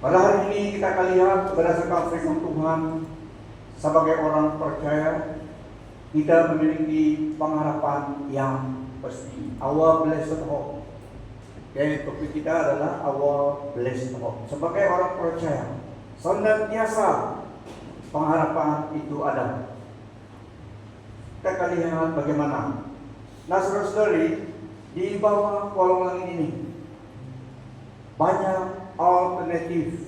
Pada hari ini kita akan lihat berdasarkan firman Tuhan, sebagai orang percaya kita memiliki pengharapan yang pasti. Our blessed hope. Oke, topik kita adalah our blessed hope. Sebagai orang percaya, senantiasa pengharapan itu ada. Kita akan lihat bagaimana. Nah, saudara-saudari, di bawah kolong langit ini banyak alternatif,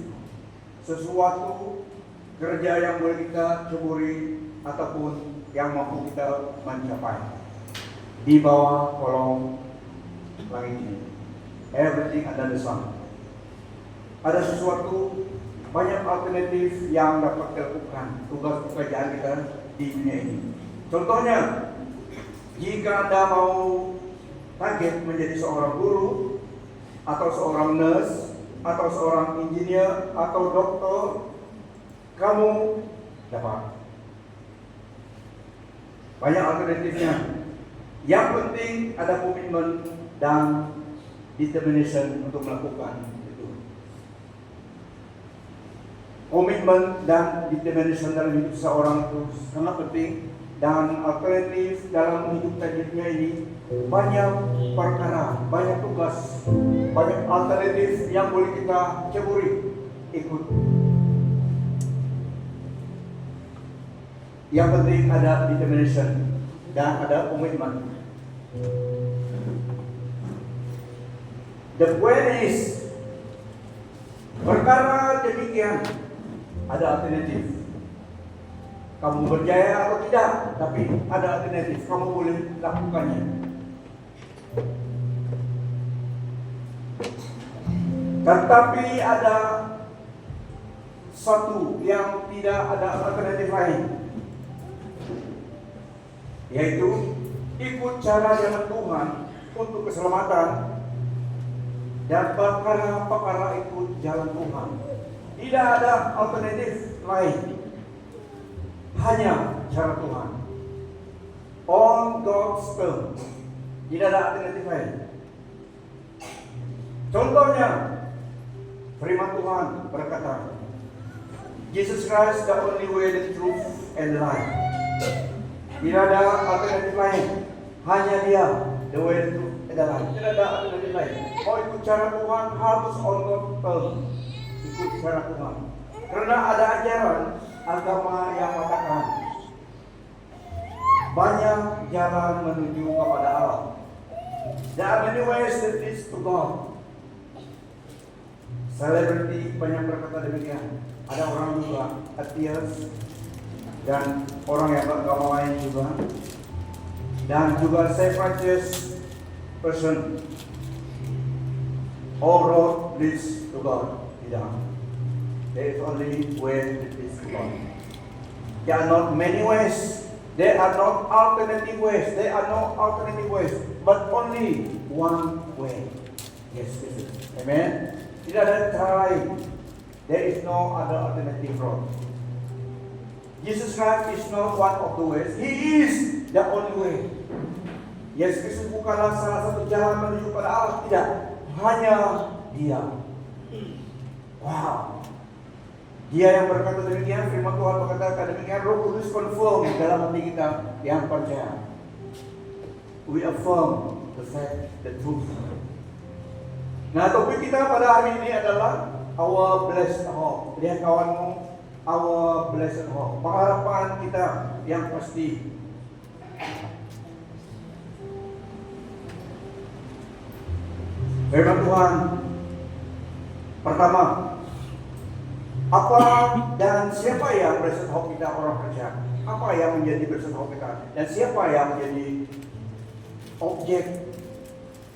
sesuatu kerja yang boleh kita ceburi ataupun yang mampu kita mencapai di bawah kolong langit ini. Everything under the sun. Ada sesuatu, banyak alternatif yang dapat dilakukan tugas pekerjaan kita di dunia ini. Contohnya, jika Anda mau target menjadi seorang guru atau seorang nurse atau seorang engineer atau dokter, kamu dapat banyak alternatifnya. Yang penting ada komitmen dan determination untuk melakukan itu. Komitmen dan determination dalam hidup seorang itu sangat penting. Dan alternatif dalam hidup dunia ini banyak perkara, banyak tugas, banyak alternatif yang boleh kita ceburi, ikut. Yang penting ada determination dan ada komitmen. The point is, perkara demikian ada alternatif. Kamu berjaya atau tidak, tapi ada alternatif. Kamu boleh lakukannya. Tetapi ada satu yang tidak ada alternatif lain, yaitu ikut cara jalan Tuhan untuk keselamatan dan perkara-perkara ikut jalan Tuhan. Tidak ada alternatif lain. Hanya cara Tuhan. On God's terms. Tidak ada alternatif lain. Contohnya, firman Tuhan berkata, Jesus Christ the only way, the truth, and life. Tidak ada alternatif lain. Hanya Dia, the way, the truth, and the life. Tidak ada alternatif lain. Mau ikut cara Tuhan harus on God's terms. Ikut cara Tuhan. Karena ada ajaran agama yang mengatakan banyak jalan menuju kepada Allah. There are many ways that leads to God. Selebriti banyak berkata demikian. Ada orang juga atheist dan orang yang beragama lain juga, dan juga self-righteous person. All road leads to God. Tidak. There is only way that leads to God. There are not many ways. There are not alternative ways. There are no alternative ways, but only one way. Yes, this is. Amen. Tidak ada cara lain. There is no other alternative road. Jesus Christ is not one of the ways. He is the only way. Yesus Kristus bukanlah salah satu jalan menuju pada Allah. Tidak. Hanya Dia. Wow. Dia yang berkata demikian, firman Tuhan berkata demikian, Roh Kudus confirm dalam hati kita yang percaya. We affirm the fact, the truth. Nah, topik kita pada hari ini adalah our blessed hope. Lihat kawanmu, our blessed hope. Pengharapan kita yang pasti. Firman Tuhan pertama, apa dan siapa yang blessed hope kita orang percaya? Apa yang menjadi blessed hope kita? Dan siapa yang menjadi objek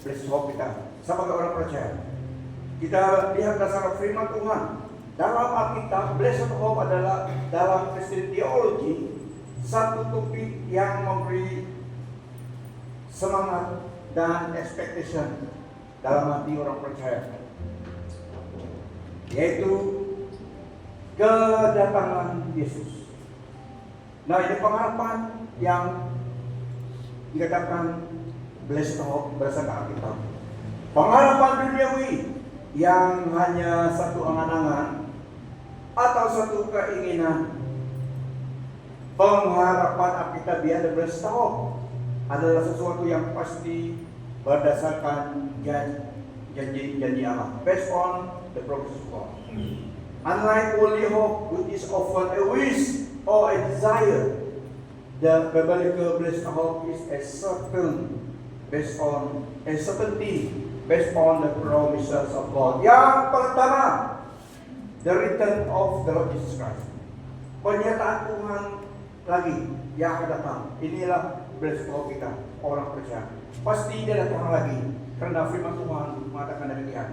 blessed hope kita sebagai orang percaya? Kita lihat dasar firman Tuhan. Dalam Alkitab, blessed hope adalah dalam Christian theology satu topik yang memberi semangat dan expectation dalam hati orang percaya, yaitu kedatangan Yesus. Nah, ini pengharapan yang dikatakan blessed hope berdasarkan Alkitab. Pengharapan duniawi yang hanya satu angan-angan atau satu keinginan. Pengharapan kita biar the blessed hope adalah sesuatu yang pasti berdasarkan janji Allah, based on the promise of God. Unlike worldly hope, which is often a wish or a desire, the biblical blessed hope is a certain, based on a certainty, based on the promises of God. Yang pertama, the return of the Lord Jesus Christ. Pernyataan Tuhan lagi yang akan datang. Inilah blessed hope kita, orang percaya. Pasti dia datang lagi, karena firman Tuhan mengatakan demikian.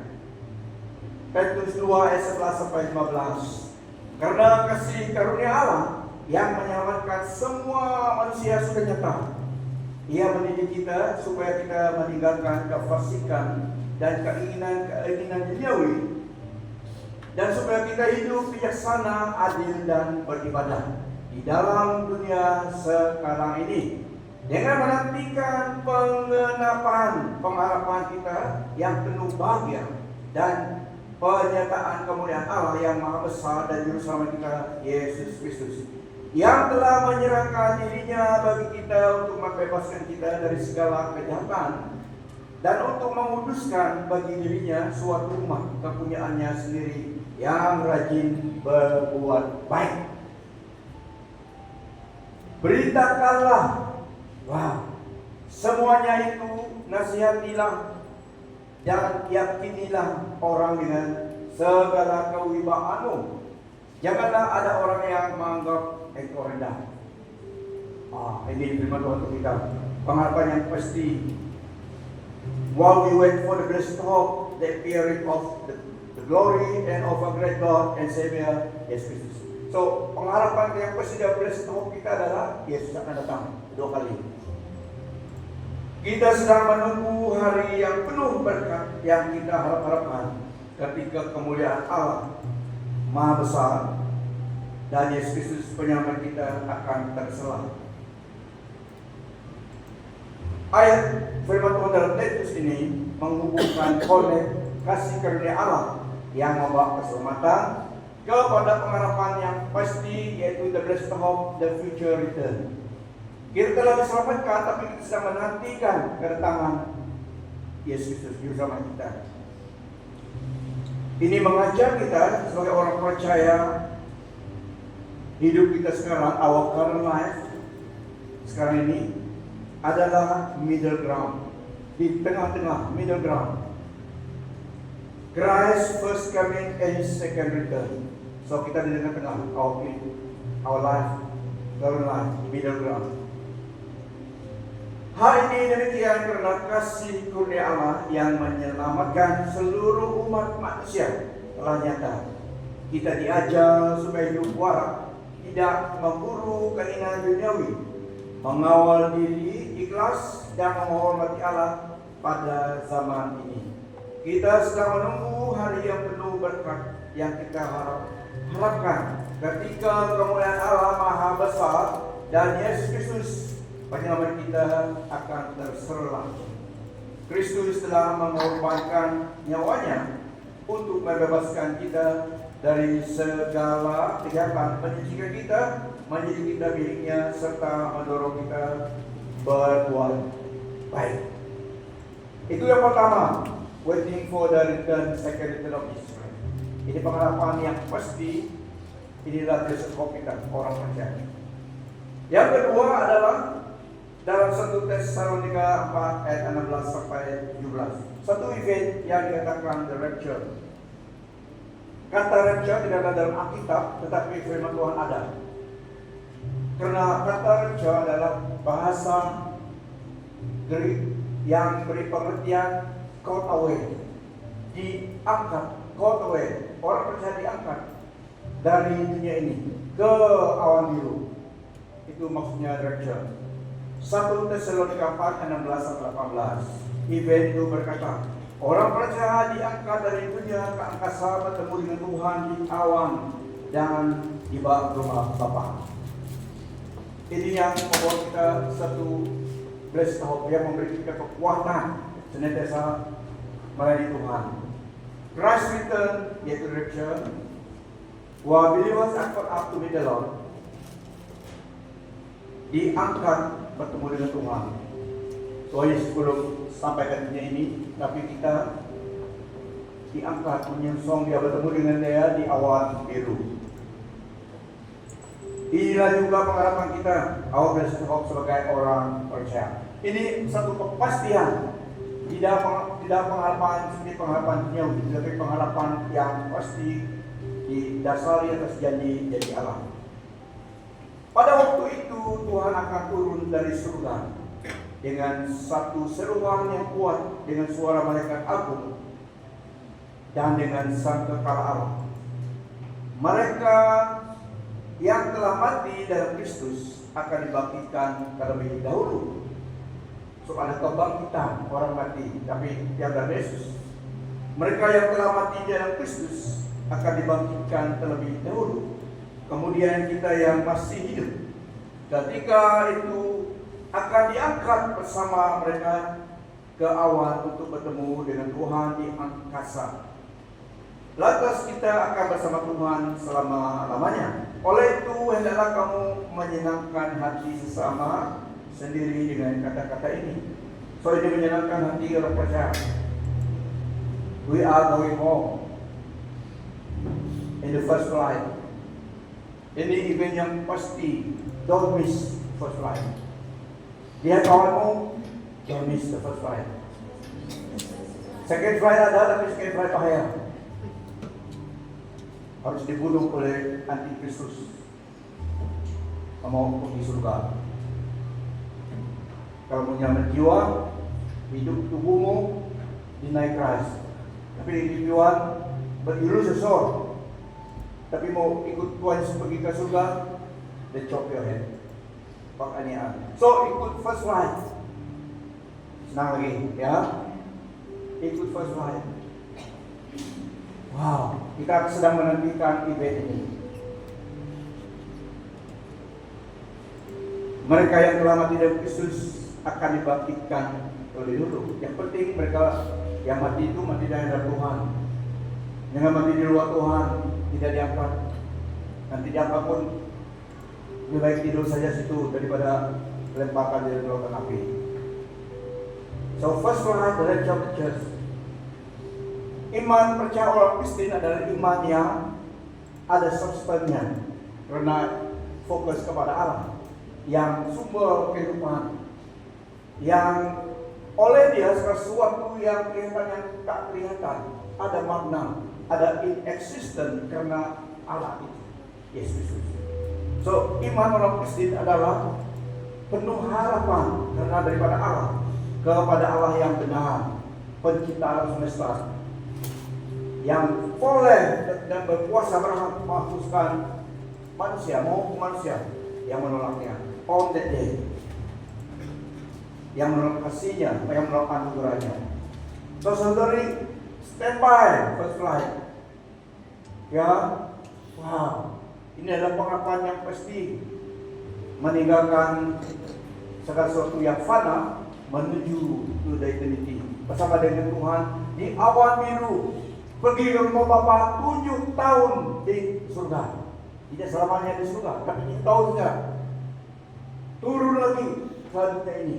Petrus 2 ayat 11 sampai 15. Karena kasih karunia Allah yang menyelamatkan semua manusia sudah nyata. Ia mendidik kita supaya kita meninggalkan kefasikan dan keinginan duniawi, dan supaya kita hidup bijaksana, adil dan beribadah di dalam dunia sekarang ini, dengan menantikan pengenapan pengharapan kita yang penuh bahagia dan penyataan kemuliaan Allah yang maha besar dan juru selamat kita, Yesus Kristus, yang telah menyerahkan dirinya bagi kita untuk membebaskan kita dari segala kejahatan dan untuk menguduskan bagi dirinya suatu umat kepunyaannya sendiri yang rajin berbuat baik. Beritakanlah, semuanya itu nasihatilah dan yakinilah orang dengan segala kewibawaanmu. Janganlah ada orang yang menganggap engkau rendah. Ini firman Tuhan untuk kita. Pengharapan yang pasti. While we wait for the blessed hope, the appearing of the glory and of our great God and Savior, Yesus Kristus. So, pengharapan yang pasti dari blessed hope kita adalah Yesus akan datang 2 kali. Kita sedang menunggu hari yang penuh berkat yang kita harapkan ketika kemuliaan Allah Maha Besar dan Yesus Kristus penyelamat kita akan terselah. Ayat firman Tuhan dalam Petrus ini menghubungkan konek kasih karunia Allah yang membawa keselamatan kepada pengharapan yang pasti, yaitu the blessed hope, the future return. Kita telah diselamatkan, tapi kita sedang menantikan kedatangan Yesus Kristus, juru selamat kita. Ini mengajar kita sebagai orang percaya, hidup kita sekarang, our current life sekarang ini adalah middle ground, di tengah-tengah, middle ground. Christ first coming and second return. So kita di tengah-tengah, our life, current life, middle ground. Hal ini demikian karena kasih karunia Allah yang menyelamatkan seluruh umat manusia telah nyata. Kita diajar supaya hidup warak, tidak memburu keinginan duniawi, mengawal diri ikhlas dan menghormati Allah pada zaman ini. Kita sedang menunggu hari yang penuh berkat yang kita harapkan ketika kemuliaan Allah Maha Besar dan Yesus Kristus penyelamat kita akan terselah. Kristus telah mengorbankan nyawanya untuk membebaskan kita dari segala kejahatan, menyucikan kita, menjadi kita miliknya, serta mendorong kita berbuat baik. Itu yang pertama, waiting for the return, second return of Jesus Christ. Ini pengharapan yang pasti. Inilah blessed hope kita, orang percaya. Yang kedua adalah dalam 1 Tesalonika 4 ayat 16 sampai 17. Satu event yang dikatakan the rapture. Kata rapture tidak ada dalam Alkitab, tetapi firman Tuhan ada. Karena kata rapture adalah bahasa Greek yang beri pengertian caught away, diangkat, caught away. Orang percaya diangkat dari dunia ini ke awan biru. Itu maksudnya rapture. 1 Tesalonika 4 16 sampai 18. Event itu berkata, orang percaya diangkat dari dunia ke angkasa bertemu dengan Tuhan di awan dan dibawa ke rumah Bapa. Ini yang membuat kita satu blessed hope yang memberi kita kekuatan senantiasa melayani Tuhan. Christ return, yaitu rapture, while believers are caught up to meet the Lord, diangkat bertemu dengan Tuhan. So Yesus belum sampaikan dunia ini, tapi kita diangkat menyongsong dia bertemu dengan dia di awan biru. Inilah juga pengharapan kita, our blessed hope sebagai orang percaya. Ini satu kepastian, tidak pengharapan seperti pengharapan dunia, tapi pengharapan yang pasti didasari atas janji Allah. Pada waktu itu Tuhan akan turun dari surga dengan satu seruan yang kuat, dengan suara malaikat agung, dan dengan sang kekal Allah. Mereka yang telah mati dalam Kristus akan dibangkitkan terlebih dahulu. So ada kebangkitan orang mati, tapi yang dalam Yesus. Mereka yang telah mati dalam Kristus akan dibangkitkan terlebih dahulu. Kemudian kita yang masih hidup, ketika itu akan diangkat bersama mereka ke awan untuk bertemu dengan Tuhan di angkasa. Lantas kita akan bersama Tuhan selama-lamanya. Oleh itu, hendaklah kamu menyenangkan hati sesama sendiri dengan kata-kata ini. So ini menyenangkan hati orang percaya. We are going home in the first flight. Ini event yang pasti. Don't miss first flight. Lihat kawanmu, don't miss the first flight. Second flight ada, tapi second flight bahaya. Harus dibunuh oleh antikristus. Kamu pergi surga. Kalau mau nyelamat jiwa, hidup tubuhmu dinaik Christ. Tapi di Tuhan berilu sesor. Tapi mau ikut Tuhan pergi ke surga, they chop your head. Pakanian. So ikut first flight. Senang lagi, ya. Ikut first flight. Wow, kita sedang menantikan event ini. Mereka yang telah mati dalam Kristus akan dibangkitkan terlebih dulu. Yang penting mereka yang mati itu mati dalam Tuhan. Yang mati di luar Tuhan tidak diangkat. Nanti diangkat pun lebih baik tidur saja situ daripada lemparkan di lautan api. So first flight, the rapture of the church. Iman percaya orang Kristen adalah iman yang ada substansinya, karena fokus kepada Allah yang sumber kehidupan, yang oleh dia sesuatu yang kelihatan yang tak kelihatan, ada makna, ada inexistent karena Allah itu Yesus. So iman orang Kristen adalah penuh harapan karena daripada Allah kepada Allah yang benar, pencipta alam semesta, yang boleh dan berkuasa menghapuskan manusia maupun manusia yang menolaknya on that day, yang menolak kasihnya, yang menolak anugerahnya. So saudari, stand by first flight. Ya, wow, ini adalah pengharapan yang pasti meninggalkan segala sesuatu yang fana menuju to the eternity bersama dengan Tuhan di awan biru. Pergi ke rumah Bapa 7 tahun di surga. Tidak selamanya di surga, tapi 7 tahun saja. Turun lagi selanjutnya ini,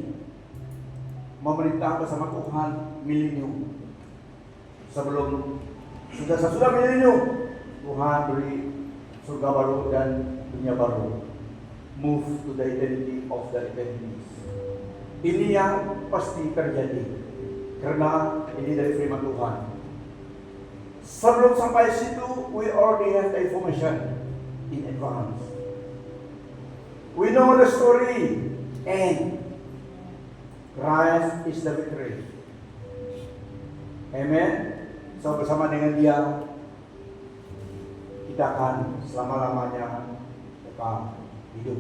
memerintah bersama Tuhan milenium. Sebelum sudah milenium, Tuhan beri surga baru dan dunia baru. Move to the eternity of the eternities. Ini yang pasti terjadi karena ini dari firman Tuhan. Sebelum sampai situ, we already have the information in advance. We know the story, and Christ is the victory. Amen. So bersama dengan Dia, kita akan selama-lamanya tetap hidup.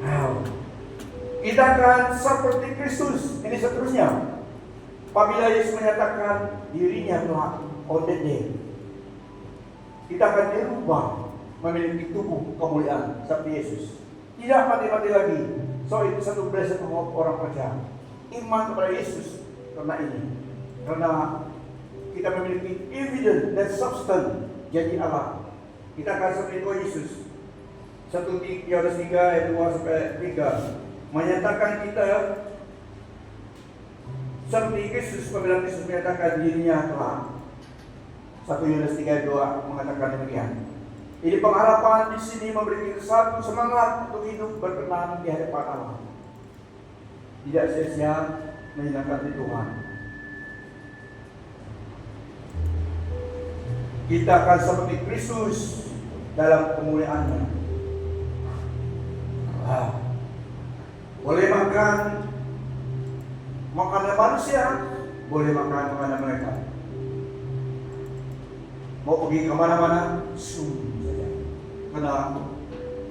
Wow. Kita akan seperti Kristus. Ini seterusnya. Apabila Yesus menyatakan dirinya telah on that day, kita akan dirubah memiliki tubuh kemuliaan seperti Yesus. Tidak mati-mati lagi. So itu satu blessed hope orang percaya. Iman kepada Yesus karena ini. Karena kita memiliki evidence dan substance jadi Allah. Kita akan seperti Tuhan Yesus. 1 Yohanes 3 ayat 2 sampai 3 menyatakan kita seperti Kristus apabila Kristus menyatakan dirinya telah. 1 Yohanes 3 ayat 2 mengatakan demikian. Jadi pengharapan di sini memberi kita satu semangat untuk hidup berkenan di hadapan Allah. Tidak sia-sia menyenangkan Tuhan. Kita akan seperti Kristus dalam kemuliaannya. Boleh makan makanan manusia, boleh makan makanan mereka. Mau pergi kemana-mana, saja. Karena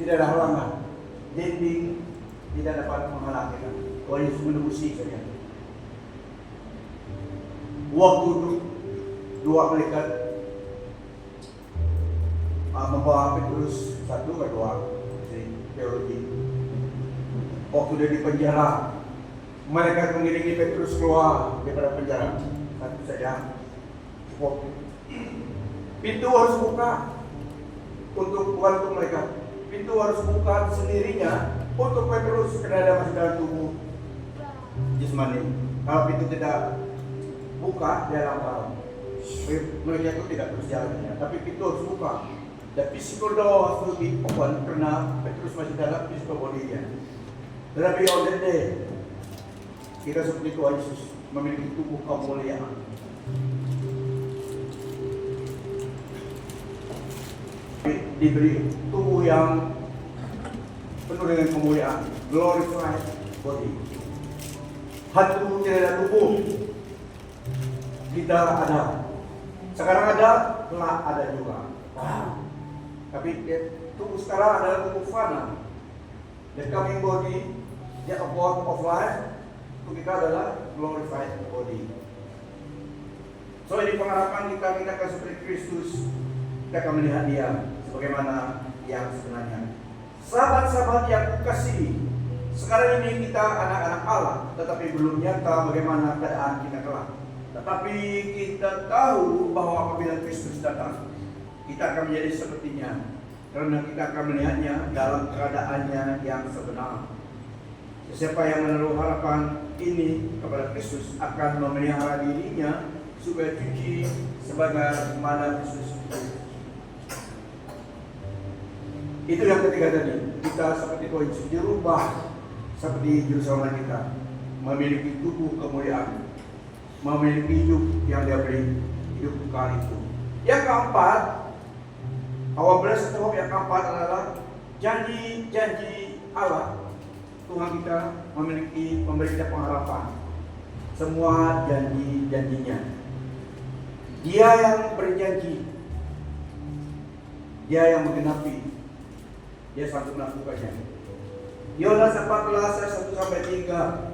tidak ada halangan, dinding tidak dapat menghalangi kita. Tuhan Yesus menebusi saja. Waktu dua malaikat membawa Petrus satu ke dua teologi. Waktu dia di penjara, mereka mengiringi Petrus keluar daripada penjara. Satu saja cukup. Pintu harus buka bukan untuk mereka. Pintu harus buka sendirinya untuk Petrus karena ada masih dalam tubuh jasmani. Kalau pintu tidak buka, dia lapar. Mereka itu tidak terus jalannya, tapi pintu harus buka. The physical door has to be open karena Petrus masih dalam physical body-nya. Tetapi on that day, kita seperti Tuhan Yesus memiliki tubuh kemuliaan. Diberi tubuh yang penuh dengan kemuliaan, glorified body. Hantu tidak ada tubuh, kita ada. Sekarang ada, kelak ada juga. Tapi tubuh sekarang adalah tubuh fana. The coming body, the abode of life, itu kita adalah glorified body. So ini pengharapan kita akan seperti Kristus. Kita akan melihat Dia sebagaimana yang sebenarnya. Sahabat-sahabat yang kukasihi, sekarang ini kita anak-anak Allah, tetapi belum nyata bagaimana keadaan kita kelak. Tetapi kita tahu bahwa apabila Kristus datang, kita akan menjadi sepertinya, karena kita akan melihatnya dalam keadaannya yang sebenar. Siapa yang menaruh harapan ini kepada Kristus akan memelihara dirinya supaya suci sebagaimana Kristus. Itu yang ketiga tadi, kita seperti Tuhan Yesus dirubah seperti juru selamat kita, memiliki tubuh kemuliaan, memiliki hidup yang Dia beri, hidup kekal itu. Yang keempat, our blessed hope yang keempat adalah janji-janji Allah. Tuhan kita memberi kita pengharapan. Semua janji-janjinya. Dia yang berjanji, Dia yang menggenapi. Dia sanggup melakukannya. Yohanes 14 ayat 1 sampai 3.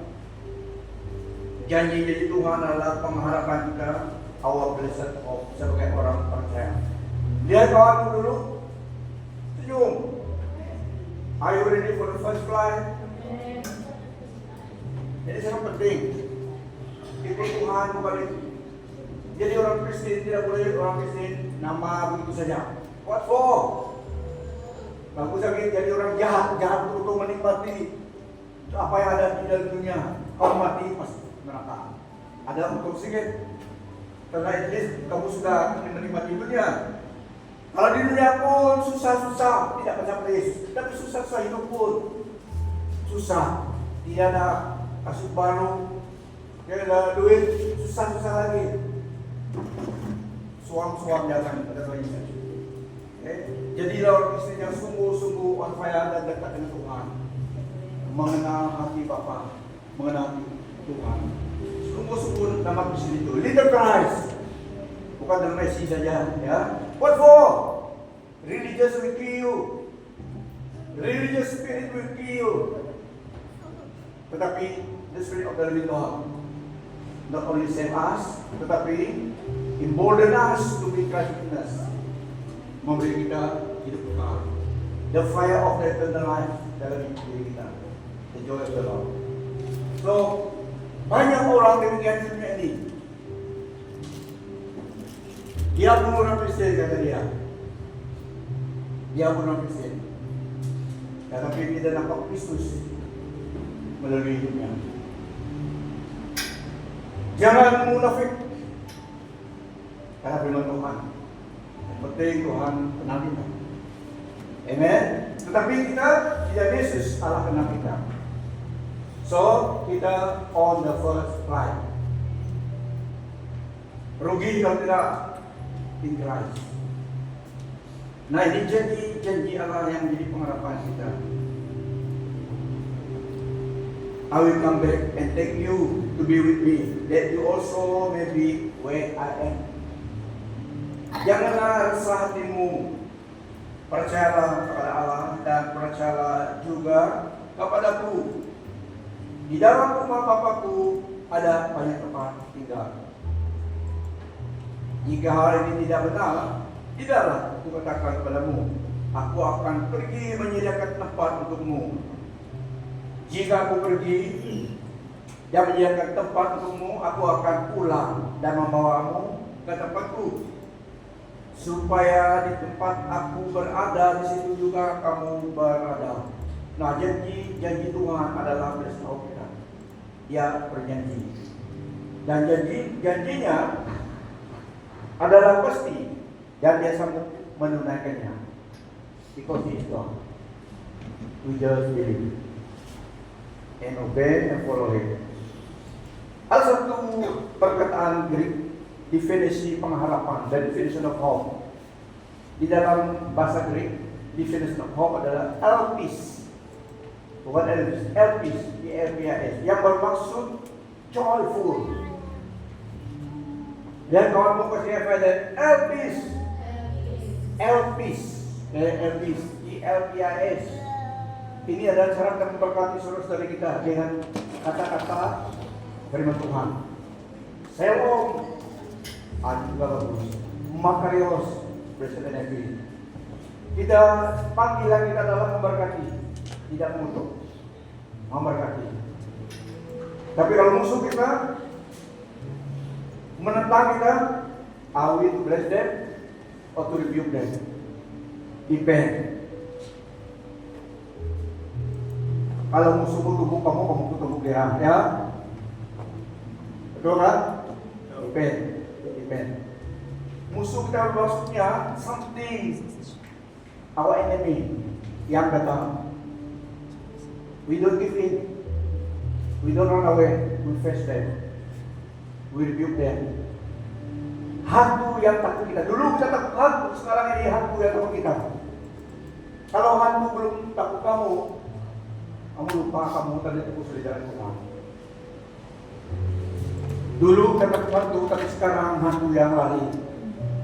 Janji Tuhan adalah pengharapan kita, our blessed hope sebagai orang percaya. Lihat kawanmu dulu, senyum. Are you ready for the first flight? Ini sangat penting. Itu Tuhan bukan itu. Jadi orang Kristen tidak boleh orang Kristen nama begitu saja. What for? Bagus lagi jadi orang jahat untuk menikmati apa yang ada di dalam dunia. Kau mati pasti neraka. Ada untuk sedikit. Karena itu kamu sudah menikmati dunia. Kalau di dunia pun susah-susah, tidak macam Yesus. Tapi susah-susah hidup pun susah. Tidak ada kasut baru, tidak ada duit, susah-susah lagi. Suam-suam jangan pada Tuhan Yesus. Jadi orang Kristen yang sungguh-sungguh on fire dan dekat dengan Tuhan, mengenal hati Bapa, mengenal hati Tuhan. Sungguh-sungguh nama Kristen itu little Christ, bukan dalam Messi saja, ya. What for? Religious will kill you, religious spirit will kill you. Tetapi the Spirit of the living God not only save us, tetapi embolden us to be Christ in us, memberi kita hidup kekal. The fire of the eternal life dalam diri kita, the joy of the Lord. So banyak orang demikian dunia ini, Dia bunuh orang Kristen, kata dia. Dia bunuh orang Kristen. Tetapi tidak nampak Kristus melalui hidupnya. Jangan munafik. Karena firman Tuhan. Yang penting Tuhan kenal kita. Amen. Tetapi kita tidak Yesus Allah kenal kita. So kita on the first line. Rugi kalau tidak in Christ. Nah, ini janji Allah yang menjadi pengharapan kita. I will come back and take you to be with me, that you also may be where I am. Janganlah resah hatimu, percayalah kepada Allah dan percayalah juga kepadaku. Di dalam rumah Bapakku ada banyak tempat tinggal. Jika hal ini tidak benar, tidaklah aku katakan kepadamu, aku akan pergi menyediakan tempat untukmu. Jika aku pergi dan menyediakan tempat untukmu, aku akan pulang dan membawamu ke tempatku, supaya di tempat aku berada, di situ juga kamu berada. Nah, janji Tuhan adalah beritahu kita. Dia berjanji, dan janjinya adalah pasti, dan dia sanggup menunaikannya. Because he is God. We just believe and obey and follow him. Ada satu perkataan Greek, definisi pengharapan dan definition of hope. Di dalam bahasa Greek, definition of hope adalah elpis. Bukan elpis, elpis, E-L-P-I-S, yang bermaksud joyful. Dan kawan mau kasih apa dan elpis, elpis, elpis, E-L-P-I-S. Ini adalah cara kita memberkati saudara-saudara kita dengan kata-kata firman Tuhan. Shalom, juga bagus. Makarios, bersama Nabi. Kita panggilan kita adalah memberkati, tidak mengutuk, memberkati. Tapi kalau musuh kita menentang kita, are we to bless them or to rebuke them? Depend. Kalau musuhmu tubuh kamu tubuh dia, ya? Betul kan? Depend. Musuh kita maksudnya something, our enemy yang datang. We don't give in. We don't run away. We face them. We rebuke them. Hantu yang takut kita. Dulu kita takut hantu, sekarang ini hantu yang takut kita. Kalau hantu belum takut kamu lupa kamu tadi terus di jalan Tuhan. Dulu kita takut hantu, tapi sekarang hantu yang lari.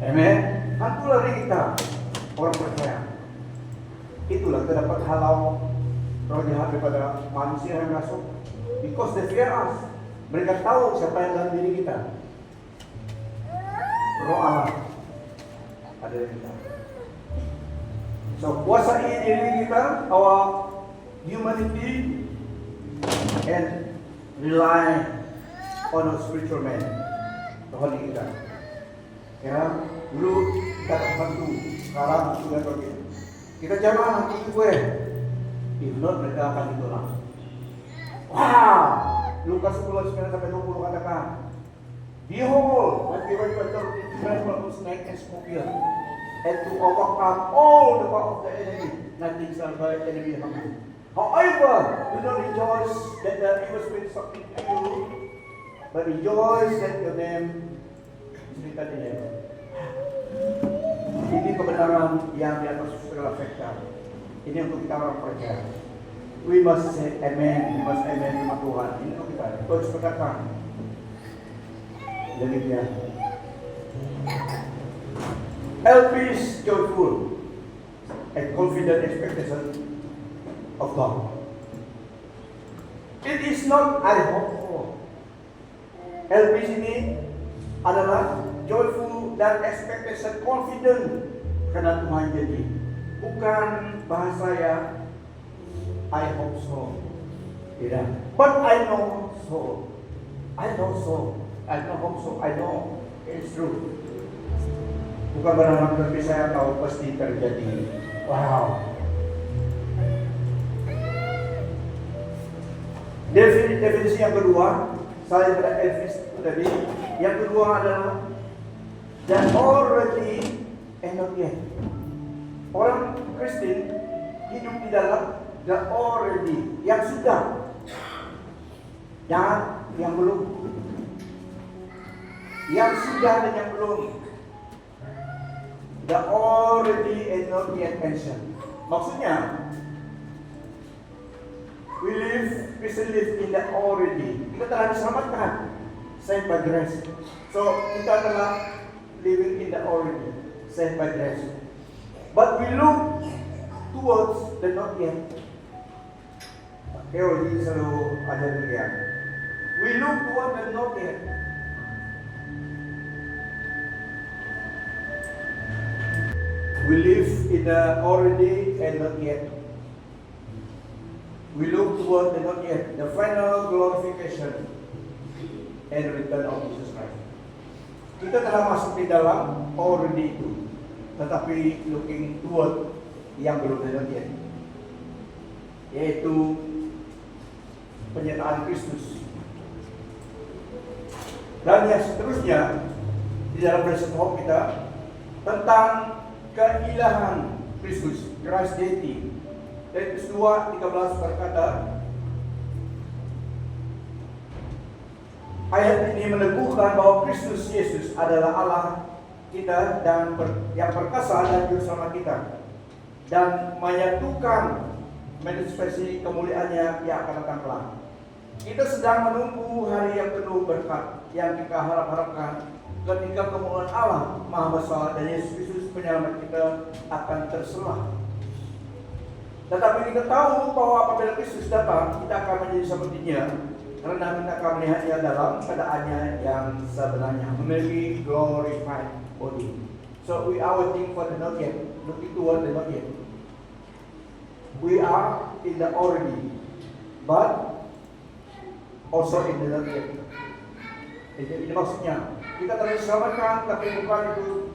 Amen. Hantu lari kita, orang percaya. Itulah kita dapat halau roh jahat daripada manusia yang masuk. Because they fear us. Mereka tahu siapa yang dalam diri kita. Roh Allah ada di kita. So kuasai diri kita, our humanity, and rely on our spiritual man, Tuhan kita. Ya, dulu kita hantu, sekarang sudah pergi. Kita jangan hantu gue. If not, mereka akan ditolak. Wow, Lukas 10:9-20 katakan, behold, I give you authority to tread upon snakes and scorpions, and to overcome all the power of the enemy. Nothing shall by enemy harm you. However, do not rejoice that the evil spirit submit to you, but rejoice that your name is written in heaven. Ini kebenaran yang di atas segala fakta. Ini untuk kita orang percaya. We must say amen. We must amen sama Tuhan. Ini untuk kita. Terus berkata, demikian. Elpis joyful and confident expectation of God. It is not I hope for. Elpis ini adalah joyful dan expectation confident karena Tuhan jadi. Bukan bahasa ya I hope so. Tidak. But I know so. I know so. I know hope so. I know it's true. Bukan berharap, tapi saya tahu pasti terjadi. Wow. Definisi yang kedua, saya pada Elvis tadi. Yang kedua adalah the already and not yet. Orang Kristen hidup di dalam the already, yang sudah, dan yang belum. Yang sudah dan yang belum. The already and not yet mentioned. Maksudnya, Christian live in the already. Kita telah diselamatkan, saved by grace. So kita telah living in the already, saved by grace. But we look towards the not yet. Teologi selalu ada demikian. We look towards the not yet. We live in the already and not yet. We look toward the not yet, the final glorification and return of Jesus Christ. Kita telah masuk di dalam already itu, tetapi looking toward yang belum dan not yet, yaitu penyertaan Kristus. Dan yang seterusnya di dalam Blessed Hope kita tentang keilahan Kristus, Christ deity. Titus 2:13 berkata, ayat ini meneguhkan bahwa Kristus Yesus adalah Allah kita dan yang perkasa dan juru selamat kita, dan menyatukan manifestasi kemuliaannya yang akan datang kelak. Kita sedang menunggu hari yang penuh berkat yang kita harapkan ketika kemuliaan Allah Maha Besar dan Yesus Kristus penyelamat kita akan terselah. Tetapi kita tahu bahwa apabila Kristus datang, kita akan menjadi sepertinya, karena kita akan melihatnya dalam keadaannya yang sebenarnya, memiliki glorified body. So we are waiting for the not yet, looking toward the not yet. We are in the already, but also in the not yet. Ini maksudnya, kita telah diselamatkan, tapi bukan itu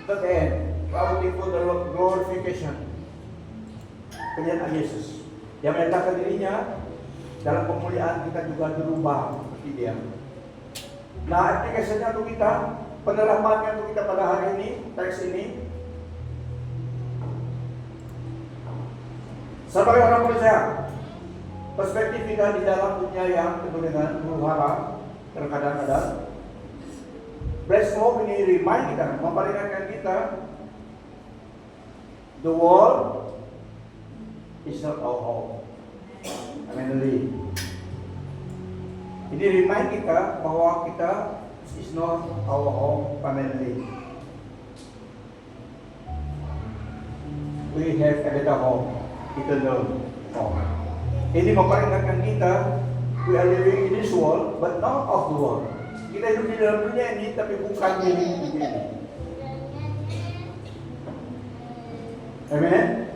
the end. We are waiting for the glorification. Penyertaan Yesus yang menyatakan dirinya dalam pemuliaan kita juga berubah seperti dia. Nah, aplikasinya untuk kita, penerapannya untuk kita pada hari ini, teks ini, sebagai orang percaya, perspektif kita di dalam dunia yang penuh dengan huru-hara terkadang-kadang, Blessed Hope ini remind kita, memperingatkan kita, the world is not our home. Amen. Ini remind kita bahwa kita is not our home permanently. We have a better home, eternal home. Ini memperingatkan kita, we are living in this world, but not of the world. Kita hidup di dalam dunia ini, tapi bukan milik dunia ini. Amen.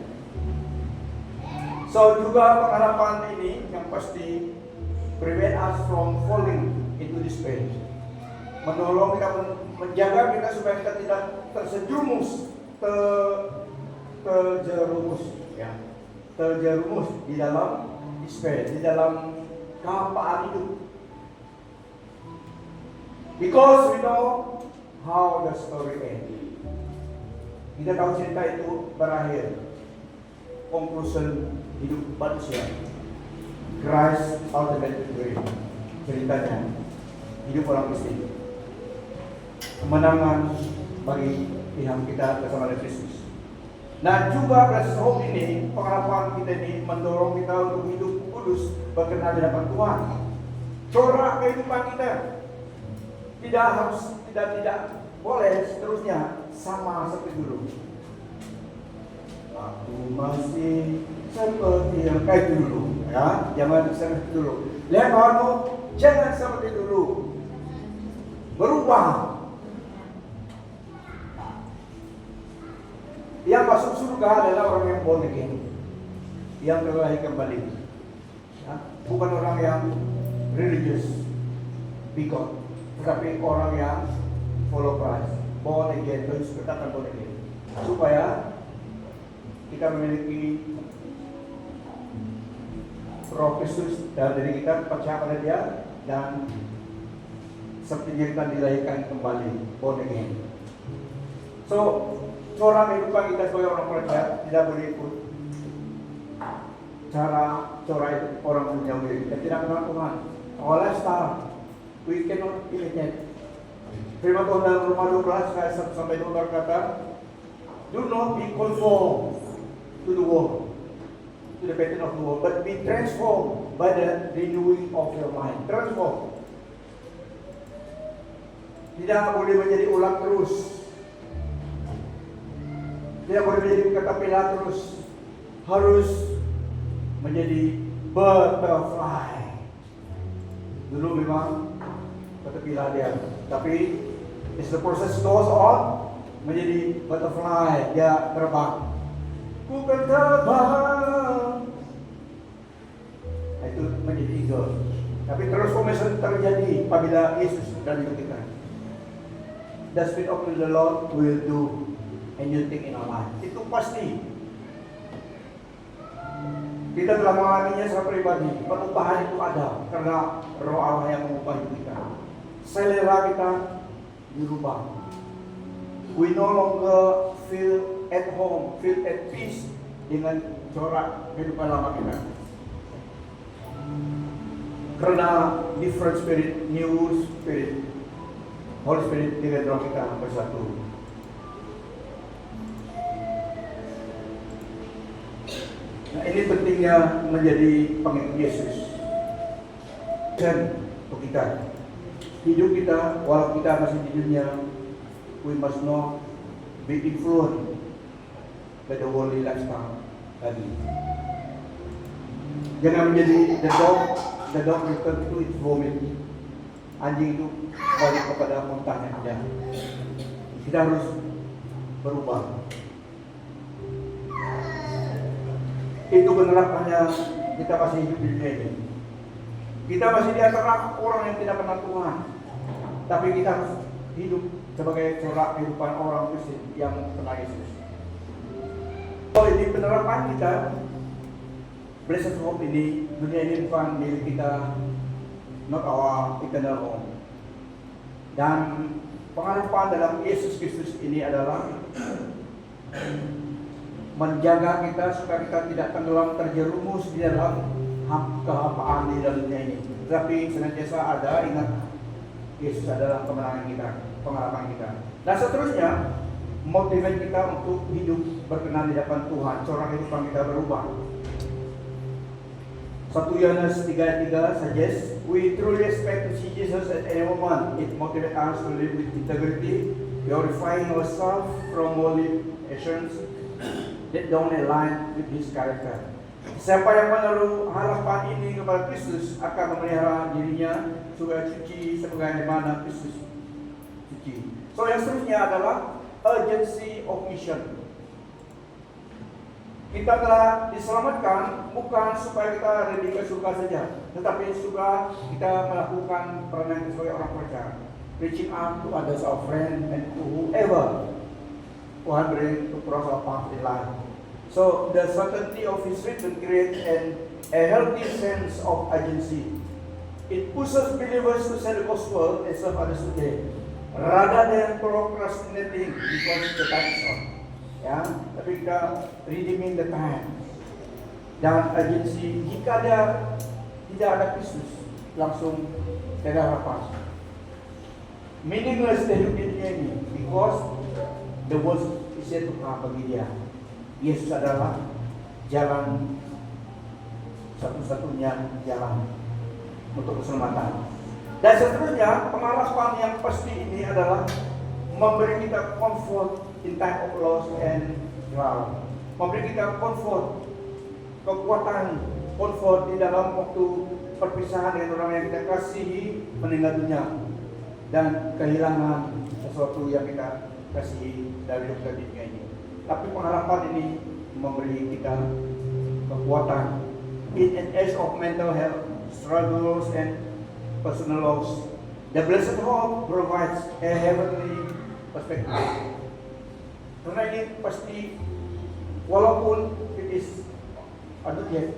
So juga pengharapan ini yang pasti prevent us from falling into despair. Menolong kita, menjaga kita supaya kita tidak terjerumus terjerumus di dalam despair, di dalam kehampaan hidup. Because we know how the story ends. Kita tahu cerita itu berakhir. Conclusion hidup manusia, Christ ultimate victory. Ceritanya hidup orang Kristen, kemenangan bagi pihak kita bersama dengan Kristus. Nah juga Blessed Hope ini, pengharapan kita ini mendorong kita untuk hidup kudus berkenan di hadapan Tuhan. Corak kehidupan kita tidak boleh seterusnya sama seperti dulu. Aku masih seperti yang kayak dulu, ya, jangan seperti dulu. Lihat kamu, jangan seperti dulu. Berubah. Yang masuk surga adalah orang yang born again, yang terlahir kembali, ya? Bukan orang yang religious, bigot, tetapi orang yang follow Christ, born again, harus katakan born again, supaya kita memiliki Roh Kristus dalam diri kita, percaya pada Dia, dan seperti kita dilahirkan kembali, born again. So, cara kehidupan kita sebagai orang percaya tidak boleh ikut cara itu orang duniawi yang tidak kenal Tuhan. Our lifestyle, we cannot imitate. Firman Tuhan dalam Roma 12 ayat 1 sampai 2 berkata, do not be conformed to the world, to the pattern of the world, but be transformed by the renewing of your mind. Transform. Tidak boleh menjadi ulang terus. Tidak boleh menjadi caterpillar terus. Harus menjadi butterfly. Dulu memang caterpillar dia, tapi as the process goes on, menjadi butterfly, dia terbang. Ku kan terbang. Itu menjadi eagle. Tapi transformation terjadi apabila Yesus dalam hidup kita. The Spirit of the Lord will do a new thing in our life. Itu pasti. Kita telah mengalaminya secara pribadi. Perubahan itu ada karena Roh Allah yang mengubah hidup kita. Selera kita dirubah. We no longer feel at home, feel at peace dengan corak kehidupan lama kita. Karena different spirit, new spirit, Holy Spirit dengan roh kita bersatu. Nah, ini pentingnya menjadi pengikut Yesus. Dan untuk kita, hidup kita, walau kita masih di dunia, we must not be influenced by the worldly lifestyle tadi. Jangan menjadi the dog return to its vomit. Anjing itu balik kepada muntahnya dia. Kita harus berubah. Itu penerapannya kita masih hidup di dunia ini. Kita masih di antara orang yang tidak kenal Tuhan. Tapi kita harus hidup sebagai corak kehidupan orang Kristen yang kenal Yesus. Kalau ini penerapan kita, Blessed Hope ini, dunia ini bukan milik kita, not our eternal home. Dan pengharapan dalam Yesus Kristus ini adalah menjaga kita supaya kita tidak tenggelam terjerumus di dalam kehampaan di dalam dunia ini. Tetapi senantiasa ada, ingat, Yesus adalah kemenangan kita, pengharapan kita. Dan seterusnya, motivasi kita untuk hidup berkenan di hadapan Tuhan, corak kehidupan kita berubah. 1 Yohanes 3:3 suggests we truly expect to see Jesus at any moment. It motivates us to live with integrity, purifying ourselves from worldly actions that don't align with His character. Siapa yang menaruh harapan ini kepada Kristus akan memelihara dirinya supaya suci sebagaimana Kristus suci. So yang seterusnya adalah urgency of mission. Kita telah diselamatkan bukan supaya kita ada di surga saja, tetapi juga kita melakukan peranan sebagai orang percaya, reaching out to others, our friend, and to whoever Tuhan bring to cross our path in life. So the certainty of His return creates a healthy sense of agency. It pushes believers to share the gospel and serve others today, rather than procrastinating because the time is on. Ya, tapi kita redeeming the time. Dan agensi, jika dia tidak ada Kristus, langsung tidak harapan. Meaningless hidup di dunia ini, because the world is yet to come bagi dia. Yesus adalah jalan, satu-satunya jalan untuk keselamatan. Dan seterusnya, pengharapan yang pasti ini adalah memberi kita comfort in time of loss and drought. Memberi kita comfort, kekuatan, comfort di dalam waktu perpisahan dengan orang yang kita kasihi meninggal dunia dan kehilangan sesuatu yang kita kasihi dari hidup di dunia ini. Tapi pengharapan ini memberi kita kekuatan in an age of mental health struggles and personal loss. The Blessed Hope provides a heavenly perspektif. Karena ini pasti, walaupun it is yet,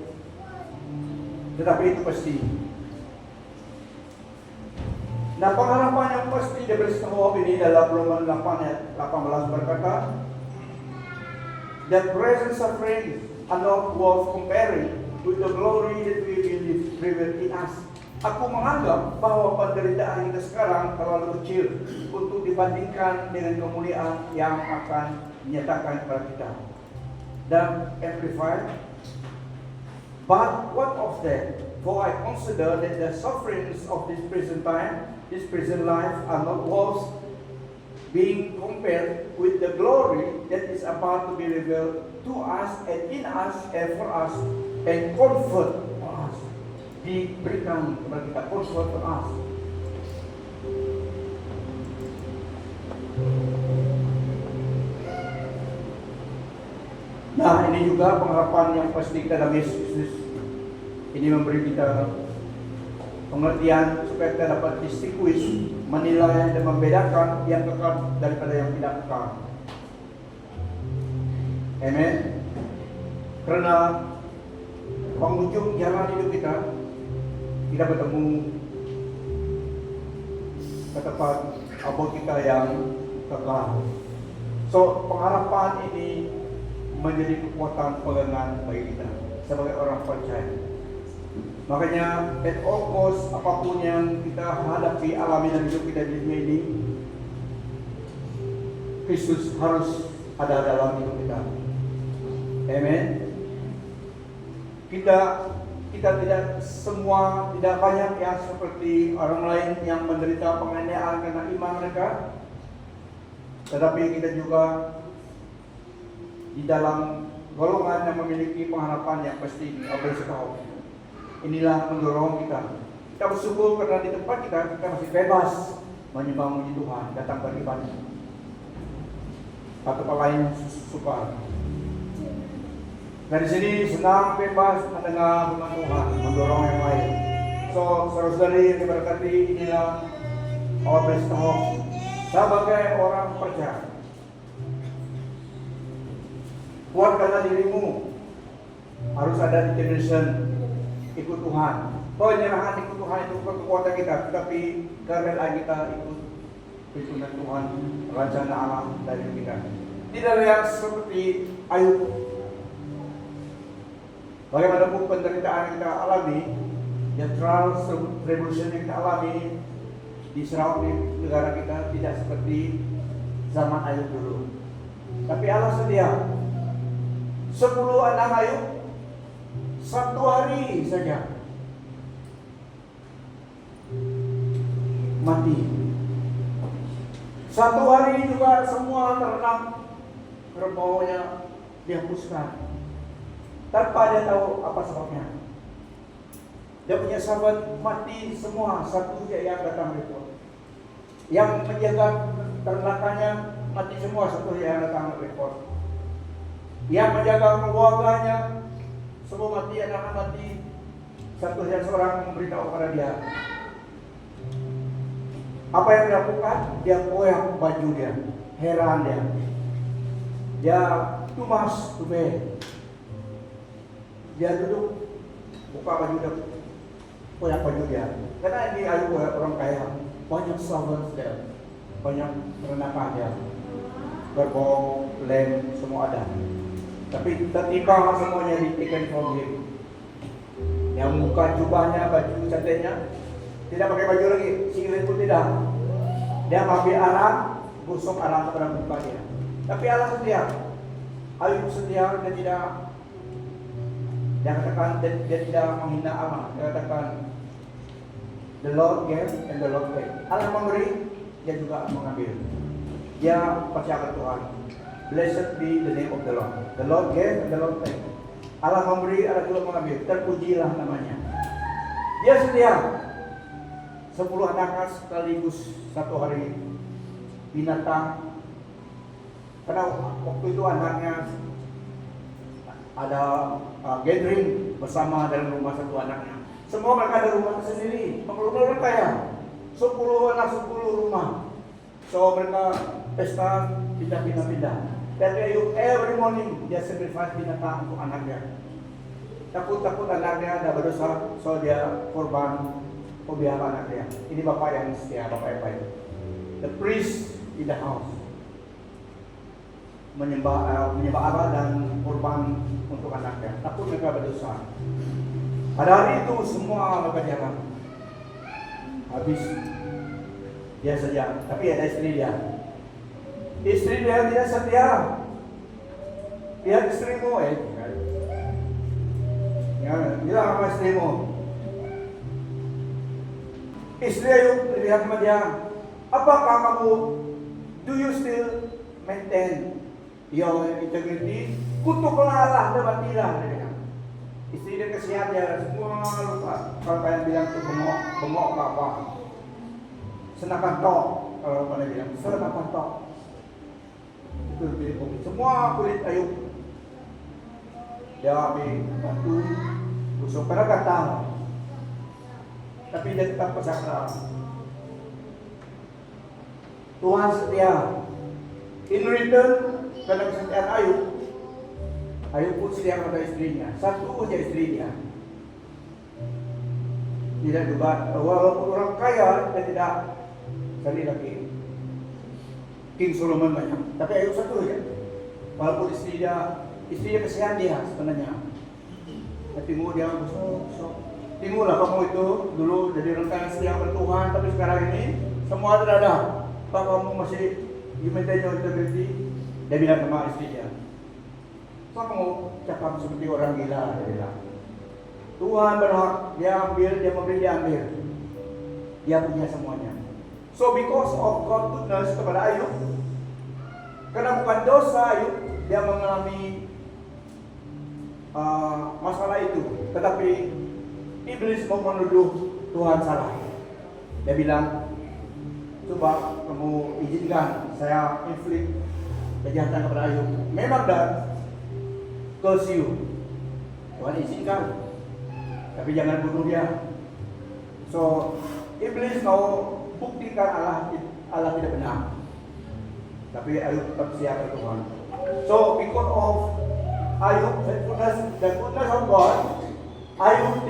tetapi itu pasti. Nah, pengharapan yang pasti diberi Stahop ini dalam Roma 8 berkata, that present suffering are not worth comparing with the glory that we will reveal in us. Aku menganggap bahwa penderitaan kita sekarang terlalu kecil untuk dibandingkan dengan kemuliaan yang akan dinyatakan kepada kita. Dan amplified, but what of that? For I consider that the sufferings of this present time, this present life, are not worth being compared with the glory that is about to be revealed to us and in us and for us and comfort for us. Diberikan kepada kita comfort for us. Nah, ini juga pengharapan yang pasti kita dalam Yesus Kristus. Ini memberi kita pengertian supaya kita dapat distinguish, menilai dan membedakan yang kekal daripada yang tidak kekal. Amen. Karena penghujung jalan hidup kita bertemu ke tempat abad kita yang kekal. So, pengharapan ini menjadi kekuatan pegangan bagi kita sebagai orang percaya. Makanya at all cost, apapun yang kita hadapi, alami dalam hidup kita di dunia ini, Kristus harus ada dalam hidup kita. Amen. Kita tidak banyak ya seperti orang lain yang menderita penganiayaan karena iman mereka, tetapi kita juga di dalam golongan yang memiliki pengharapan yang pasti di Abel Stahop. Inilah mendorong kita. Kita bersyukur karena di tempat kita masih bebas menyembah muji Tuhan, datang beribadah. Atau lain suka. Nah, di sini senang bebas mendengar firman Tuhan, mendorong yang lain. So, saudara-saudari yang diberkati, inilah Abel Stahop sebagai orang percaya. Kuatkanlah dirimu. Harus ada determination ikut Tuhan. Penyerahan ikut Tuhan itu bukan kekuatan kita, tetapi kerelaan kita ikut tuntunan Tuhan, rencana Allah dari kita. Tidak ada yang seperti Ayub. Bagaimanapun penderitaan yang kita alami, yang trials, revolution yang kita alami di negara kita tidak seperti zaman Ayub dulu. Tapi Allah sedia. 10 anak Ayub 1 hari saja mati. 1 hari juga semua terendam, kerbaunya dihapuskan tanpa dia tahu apa sebabnya. Dia punya sahabat mati semua, 1 saja yang datang report. Yang menjaga ternakannya mati semua, 1 yang datang report. Yang menjaga keluarganya semua mati, anak mati, 1 yang seorang memberitahu kepada dia. Apa yang dilakukan? Dia koyak baju dia. Heran dia. Dia tumas tube. Dia duduk, buka baju dia, koyak baju dia. Karena ini Ayub orang kaya, banyak servants dia, banyak ternakan dia, kerbau, lem, semua ada. Tapi tiba semuanya ditaken from him. Yang buka jubahnya, baju cantiknya, tidak pakai baju lagi, singlet pun tidak. Dia ambil arang, gosok arang kepada muka dia. Tapi Allah setia. Ayub setia, dia katakan dia tidak menghina Allah. Dia katakan the Lord gave and the Lord take. Allah memberi, dia juga mengambil. Dia percaya Tuhan. Blessed be the name of the Lord. The Lord gave and the Lord take. Allah memberi, Allah juga mengambil. Terpujilah namanya. Dia setia. 10 anak sekaligus 1 hari binatang. Karena waktu itu anaknya ada gathering bersama dalam rumah 1 anaknya. Semua mereka ada rumah sendiri. Rumah kaya. 10 anak 10 rumah. So mereka pesta pindah-pindah. Tapi Ayub every morning dia sacrifice binatang untuk anaknya. Takut-takut anaknya ada berdosa, so dia korban pembiayaan anaknya. Ini bapak yang setia, bapak yang baik. The priest in the house menyembah Allah dan korban untuk anaknya. Takut mereka berdosa. Pada hari itu semua mereka jalan. Habis dia saja, tapi ada istri dia. Istri dia tidak setia. Lihat istrimu, bilang sama istrimu. Istri Ayub lihat sama dia, apakah kamu, do you still maintain your integrity? Kutuklah Allah dan matilah. Istri dia kesian dia, semua lupa. Kalau kalian bilang itu bengok apa? Senapan tok. Kalau kalian bilang senapan tok. Itu lebih semua kulit Ayub. Dia ambil batu, busuk pada kata. Tapi dia tetap bersabar. Tuhan setia. In return, dalam kesetiaan Ayub pun setia kepada istrinya. Satu saja istri dia. Tidak juga, walaupun orang kaya, dia tidak cari lagi. King Solomon banyak, tapi Ayub satu saja. Walaupun istrinya kesian dia sebenarnya. Tengok dia busuk. Tengoklah kamu itu dulu jadi rekan setia kepada Tuhan, tapi sekarang ini semua tidak ada. Apa kamu masih maintain your integrity? Dia bilang sama istrinya. So kamu cakap seperti orang gila, dia bilang. Tuhan berhak, dia ambil, dia memberi, dia ambil. Dia punya semuanya. So because of God goodness kepada Ayub, karena bukan dosa Ayub, dia mengalami masalah itu, tetapi iblis mau menuduh Tuhan salah. Dia bilang, coba kamu izinkan saya inflict kejahatan kepada Ayub. Memang dah curse you, Tuhan izinkan, tapi jangan bunuh dia. So iblis mau buktikan Allah tidak benar, tapi Ayub tetap setia kepada Tuhan. So because of Ayub faithfulness, the goodness of God, Ayub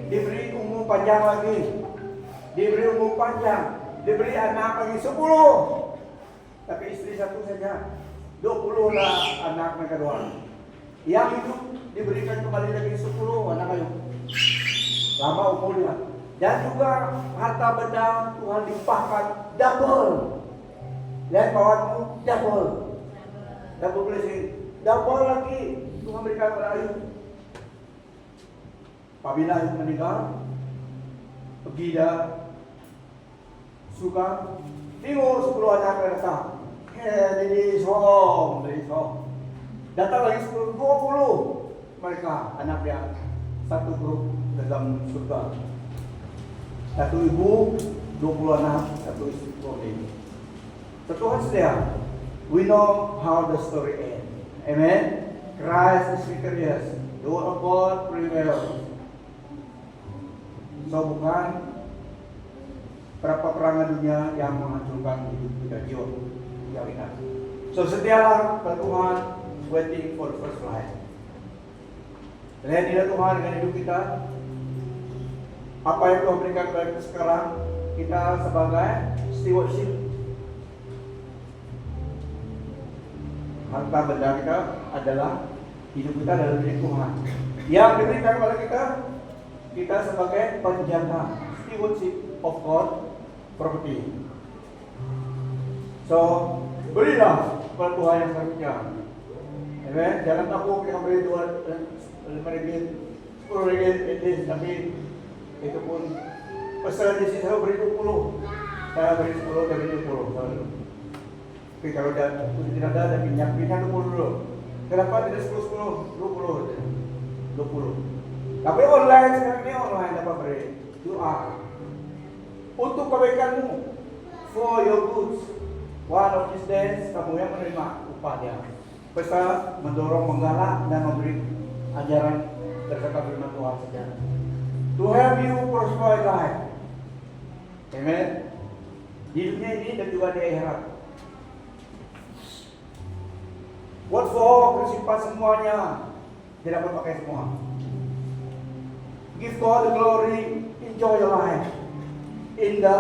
diberi umur panjang lagi, diberi umur panjang, diberi anak lagi 10. Tapi istri satu saja, 20 lah anak mereka doang. Yang itu diberikan kembali lagi 10 anak Ayub. Lama umurnya. Dan juga harta benda Tuhan limpahkan double. Lihat kawanmu, double blessing. Double lagi Tuhan berikan kepada Ayub. Apabila Ayub meninggal, pergi dia suka tengok 10 anak yang datang. Jadi sohong. Datang lagi 10, 20 mereka anak dia, satu grup dalam surga. Satu ibu, 20 anak, satu istri. Tuhan setia. We know how the story ends. Amen. Christ is victorious. The word of God prevails. So bukan peperangan dunia yang menghancurkan hidup kita, jiwa. So setialah pada Tuhan, waiting for the first flight. Lihat dia Tuhan dengan hidup kita. Apa yang Tuhan berikan kepada kita sekarang, kita sebagai stewardship. Harta benda kita adalah hidup kita dalam milik Tuhan. Yang diberikan kepada kita sebagai penjaga, stewardship of God property. So berilah kepada Tuhan yang seharusnya. Amen. Jangan takut yang beri Tuhan 5 ringgit, 10 ringgit etis, tapi itu pun pesan di sini saya beri 20. Saya beri 10, saya beri 20. Tapi kalau tidak ada pinjam 20 dulu. Kenapa tidak 10, 20? Tapi online sekarang ini online dapat beri doa untuk kebaikanmu, for your goods. One of these days kamu yang menerima upahnya. Pesta mendorong, menggalak dan memberi ajaran berdasarkan firman Tuhan saja. To help you prosper life. Amen. Di dunia ini dan juga di akhirat. What for? Simpan semuanya. Tidak perlu pakai semua. Give God the glory. Enjoy your life in the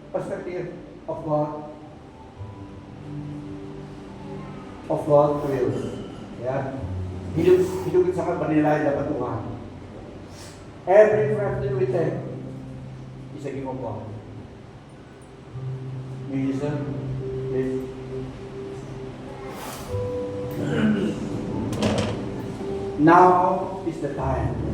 perspective of God. Of God will. Ya. Hidup itu sangat bernilai dapat Tuhan. Every breath that we take is a gift of God. Music, please. Now is the time